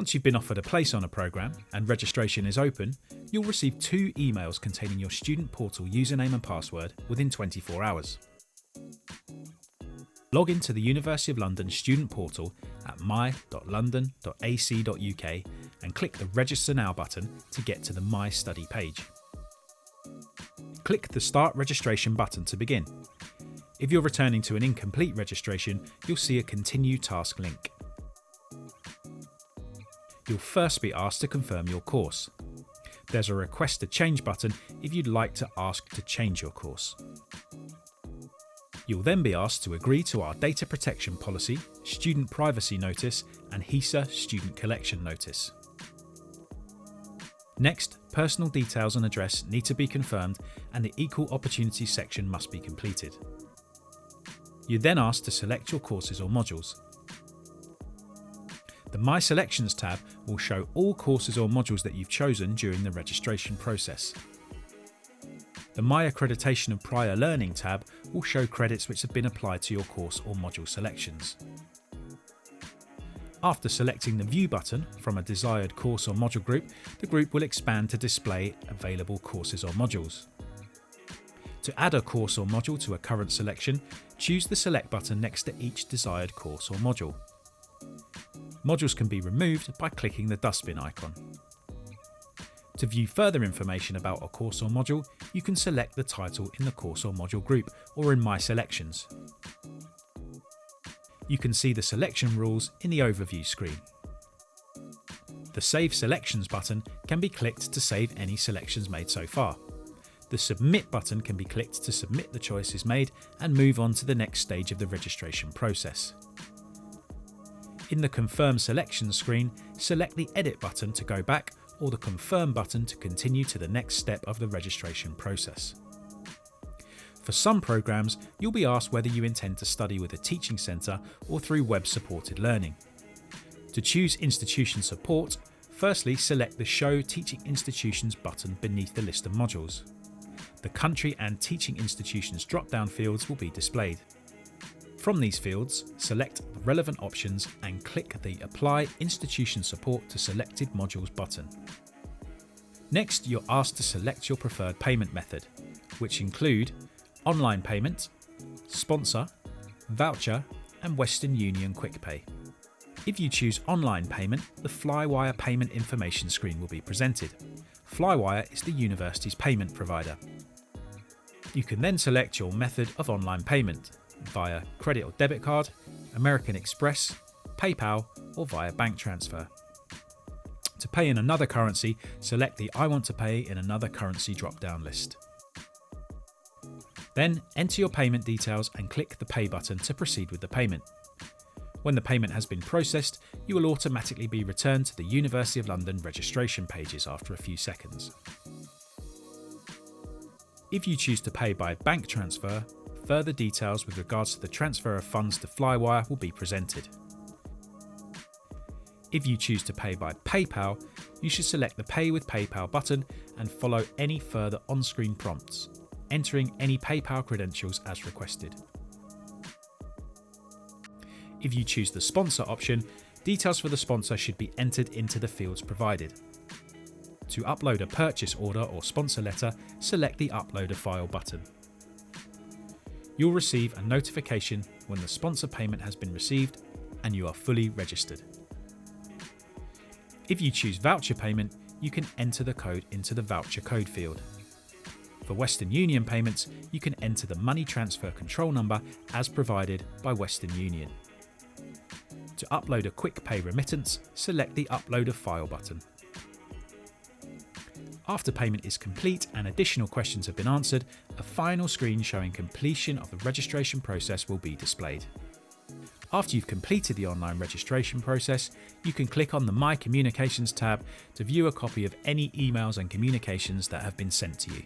Once you've been offered a place on a programme and registration is open, you'll receive 2 emails containing your student portal username and password within 24 hours. Log into the University of London student portal at my.london.ac.uk and click the Register Now button to get to the My Study page. Click the Start Registration button to begin. If you're returning to an incomplete registration, you'll see a Continue Task link. You'll first be asked to confirm your course. There's a Request to Change button if you'd like to ask to change your course. You'll then be asked to agree to our Data Protection Policy, Student Privacy Notice and HESA Student Collection Notice. Next, personal details and address need to be confirmed and the Equal Opportunity section must be completed. You're then asked to select your courses or modules. The My Selections tab will show all courses or modules that you've chosen during the registration process. The My Accreditation and Prior Learning tab will show credits which have been applied to your course or module selections. After selecting the View button from a desired course or module group, the group will expand to display available courses or modules. To add a course or module to a current selection, choose the Select button next to each desired course or module. Modules can be removed by clicking the dustbin icon. To view further information about a course or module, you can select the title in the course or module group or in My Selections. You can see the selection rules in the overview screen. The Save Selections button can be clicked to save any selections made so far. The Submit button can be clicked to submit the choices made and move on to the next stage of the registration process. In the Confirm Selections screen, select the Edit button to go back or the Confirm button to continue to the next step of the registration process. For some programmes, you'll be asked whether you intend to study with a teaching centre or through web-supported learning. To choose institution support, firstly select the Show Teaching Institutions button beneath the list of modules. The country and teaching institutions drop-down fields will be displayed. From these fields, select the relevant options and click the Apply Institution Support to Selected Modules button. Next, you're asked to select your preferred payment method, which include online payment, sponsor, voucher, and Western Union QuickPay. If you choose online payment, the Flywire payment information screen will be presented. Flywire is the university's payment provider. You can then select your method of online payment via credit or debit card, American Express, PayPal, or via bank transfer. To pay in another currency, select the I want to pay in another currency drop-down list. Then enter your payment details and click the Pay button to proceed with the payment. When the payment has been processed, you will automatically be returned to the University of London registration pages after a few seconds. If you choose to pay by bank transfer, further details with regards to the transfer of funds to Flywire will be presented. If you choose to pay by PayPal, you should select the Pay with PayPal button and follow any further on-screen prompts, entering any PayPal credentials as requested. If you choose the Sponsor option, details for the sponsor should be entered into the fields provided. To upload a purchase order or sponsor letter, select the Upload a File button. You'll receive a notification when the sponsor payment has been received and you are fully registered. If you choose voucher payment, you can enter the code into the voucher code field. For Western Union payments, you can enter the money transfer control number as provided by Western Union. To upload a quick pay remittance, select the Upload a File button. After payment is complete and additional questions have been answered, a final screen showing completion of the registration process will be displayed. After you've completed the online registration process, you can click on the My Communications tab to view a copy of any emails and communications that have been sent to you.